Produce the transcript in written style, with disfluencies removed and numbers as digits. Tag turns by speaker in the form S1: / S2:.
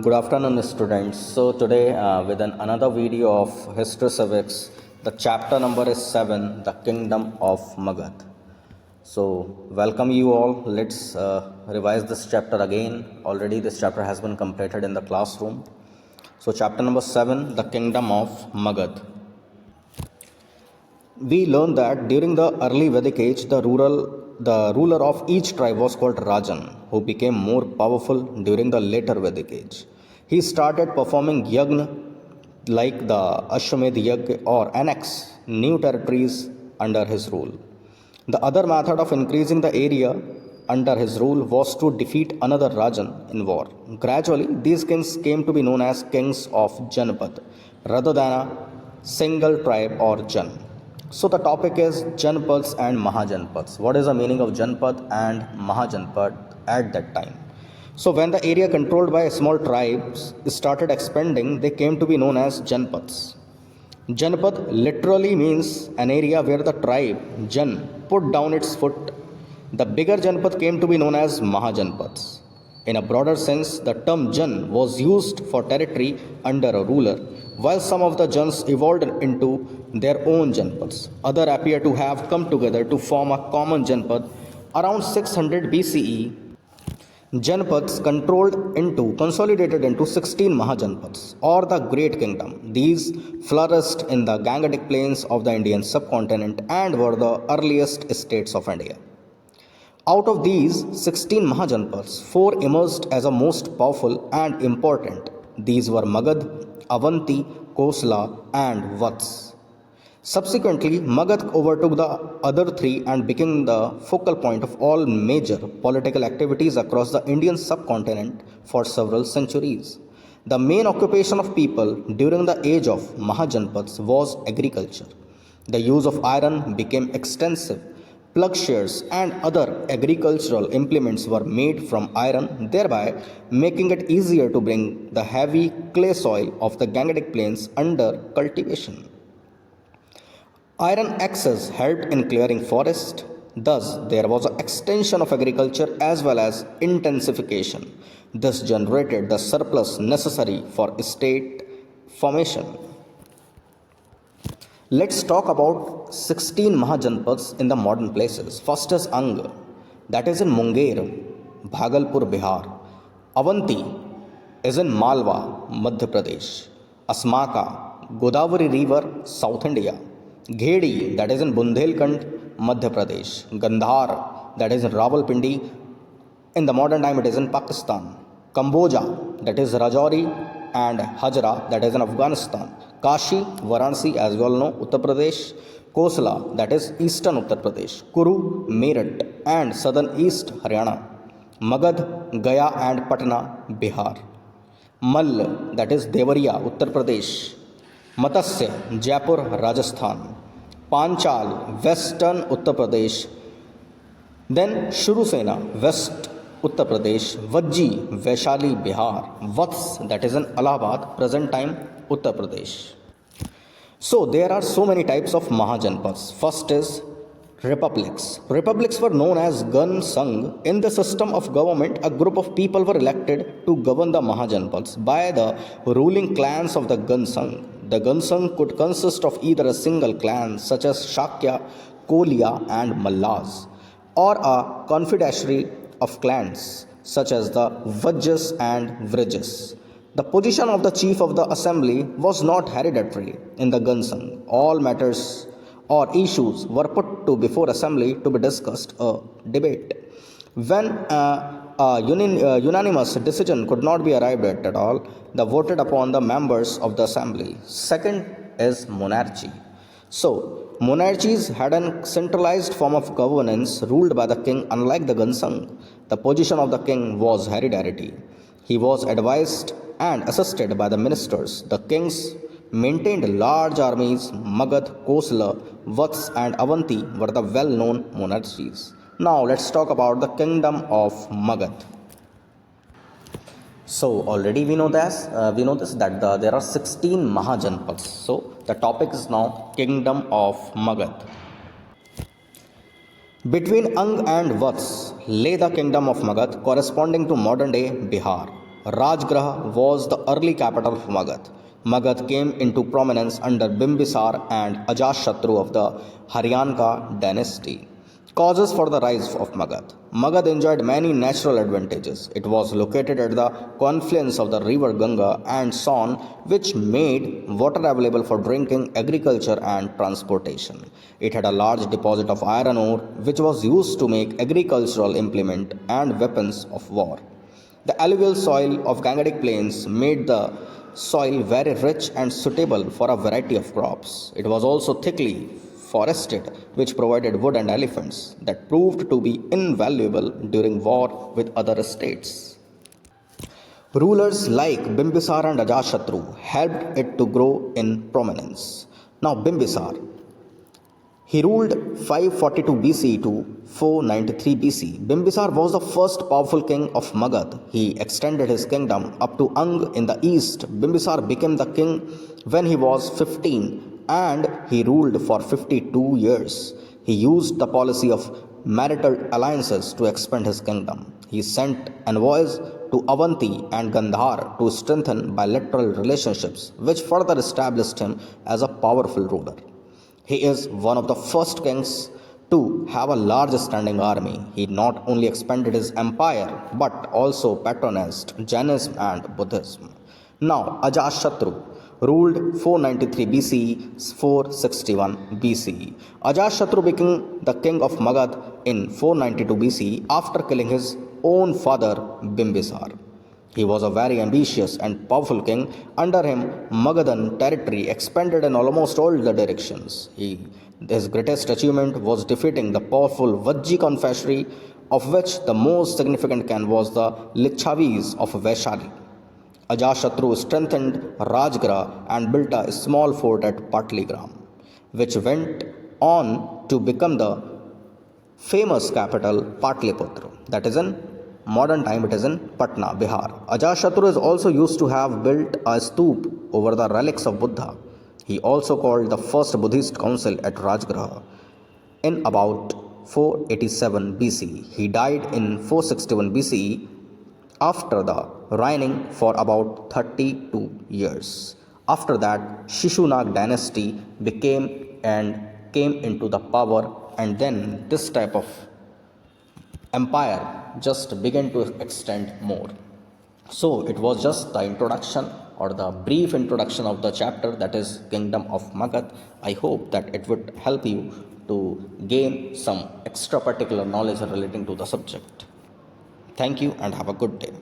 S1: Good afternoon, students. So today, with another video of History Civics, the chapter number is 7, the Kingdom of Magadh. So welcome you all. Let's revise this chapter again. Already this chapter has been completed in the classroom. So chapter number 7, the Kingdom of Magadh. We learn that during the early Vedic age, the ruler of each tribe was called Rajan, who became more powerful during the later Vedic age. He started performing yagna like the Ashwamedh Yagna or annex new territories under his rule. The other method of increasing the area under his rule was to defeat another Rajan in war. Gradually, these kings came to be known as kings of Janpad rather than a single tribe or Jan. So the topic is Janpads and Mahajanpads. What is the meaning of Janpad and Mahajanpad at that time? So when the area controlled by small tribes started expanding, they came to be known as Janpads. Janpad literally means an area where the tribe Jan put down its foot. The bigger Janpad came to be known as Mahajanpads. In a broader sense, the term Jan was used for territory under a ruler, while some of the Jans evolved into their own Janpads. Others appear to have come together to form a common Janpad. Around 600 BCE, Janpads consolidated into 16 Mahajanpads, or the Great Kingdom. These flourished in the Gangetic plains of the Indian subcontinent and were the earliest states of India. Out of these 16 Mahajanpads, 4 emerged as the most powerful and important. These were Magadh, Avanti, Kosala, and Vats. Subsequently, Magadh overtook the other 3 and became the focal point of all major political activities across the Indian subcontinent for several centuries. The main occupation of people during the age of Mahajanpads was agriculture. The use of iron became extensive. Plowshares and other agricultural implements were made from iron, thereby making it easier to bring the heavy clay soil of the Gangetic plains under cultivation. Iron axes helped in clearing forest. Thus, there was an extension of agriculture as well as intensification. This generated the surplus necessary for state formation. Let's talk about 16 Mahajanpads in the modern places. First is Ang, that is in Munger, Bhagalpur, Bihar. Avanti is in Malwa, Madhya Pradesh. Asmaka, Godavari River, South India. Ghedi, that is in Bundelkhand, Madhya Pradesh. Gandhar, that is in Rawalpindi. In the modern time, it is in Pakistan. Kamboja, that is Rajouri, and Hajra, that is in Afghanistan. Kashi, Varanasi, as we all know, Uttar Pradesh. Kosala, that is eastern Uttar Pradesh. Kuru, Meerut, and southern east Haryana. Magadh, Gaya, and Patna, Bihar. Mal, that is Devariya, Uttar Pradesh. Matsya, Jaipur, Rajasthan. Panchal, western Uttar Pradesh. Then Shurusena, west Uttar Pradesh. Vajji, Vaishali, Bihar. Vats, that is in Allahabad, present time Uttar Pradesh. So there are so many types of Mahajanpads. First is republics. Republics were known as Gan Sangh. In the system of government, a group of people were elected to govern the Mahajanpads by the ruling clans of the Gan Sangh. The Gan Sangh could consist of either a single clan such as Shakya, Koliya, and Mallas, or a confederacy of clans such as the Vajjas and Vrijas. The position of the chief of the assembly was not hereditary in the Gan Sangh. All matters or issues were put to before assembly to be discussed or debate. When a unanimous decision could not be arrived at all, they voted upon the members of the assembly. Second is monarchy. So, monarchies had a centralized form of governance ruled by the king. Unlike the Gan Sangh, the position of the king was hereditary. He was advised and assisted by the ministers. The kings maintained large armies. Magadh, Kosala, Vats, and Avanti were the well-known monarchies. Now let's talk about the kingdom of Magadh. So already we know this that there are 16 Mahajanpads. So the topic is now kingdom of Magadh. Between Ang and Vats lay the kingdom of Magadh, corresponding to modern day Bihar. Rajgraha was the early capital of Magadh. Magadh came into prominence under Bimbisar and Ajashatru of the Haryanka dynasty. Causes for the rise of Magadh. Magadh enjoyed many natural advantages. It was located at the confluence of the river Ganga and Son, which made water available for drinking, agriculture, and transportation. It had a large deposit of iron ore, which was used to make agricultural implement and weapons of war. The alluvial soil of Gangetic plains made the soil very rich and suitable for a variety of crops. It was also thickly forested, which provided wood and elephants that proved to be invaluable during war with other states. Rulers like Bimbisar and Ajashatru helped it to grow in prominence. Now, Bimbisar, he ruled 542 BC to 493 BC. Bimbisar was the first powerful king of Magadh. He extended his kingdom up to Ang in the east. Bimbisar became the king when he was 15 and he ruled for 52 years. He used the policy of marital alliances to expand his kingdom. He sent envoys to Avanti and Gandhar to strengthen bilateral relationships, which further established him as a powerful ruler. He is one of the first kings to have a large standing army. He not only expanded his empire but also patronized Jainism and Buddhism. Now, Ajashatru ruled 493 BC, 461 BC. Ajashatru became the king of Magadh in 492 BC after killing his own father Bimbisar. He was a very ambitious and powerful king. Under him, Magadhan territory expanded in almost all the directions. His greatest achievement was defeating the powerful Vajji confessory, of which the most significant clan was the Lichavis of Vaishali. Ajashatru strengthened Rajgarh and built a small fort at Patligram, which went on to become the famous capital Patliputra, that is in modern time it is in Patna, Bihar. Ajashatru is also used to have built a stoop over the relics of Buddha. He also called the first Buddhist council at Rajgarh in about 487 BC. He died in 461 BCE after the reigning for about 32 years. After that, Shishunak dynasty became and came into the power, and then this type of empire just began to extend more. So it was just the introduction or the brief introduction of the chapter, that is Kingdom of Magadh. I hope that it would help you to gain some extra particular knowledge relating to the subject. Thank you and have a good day.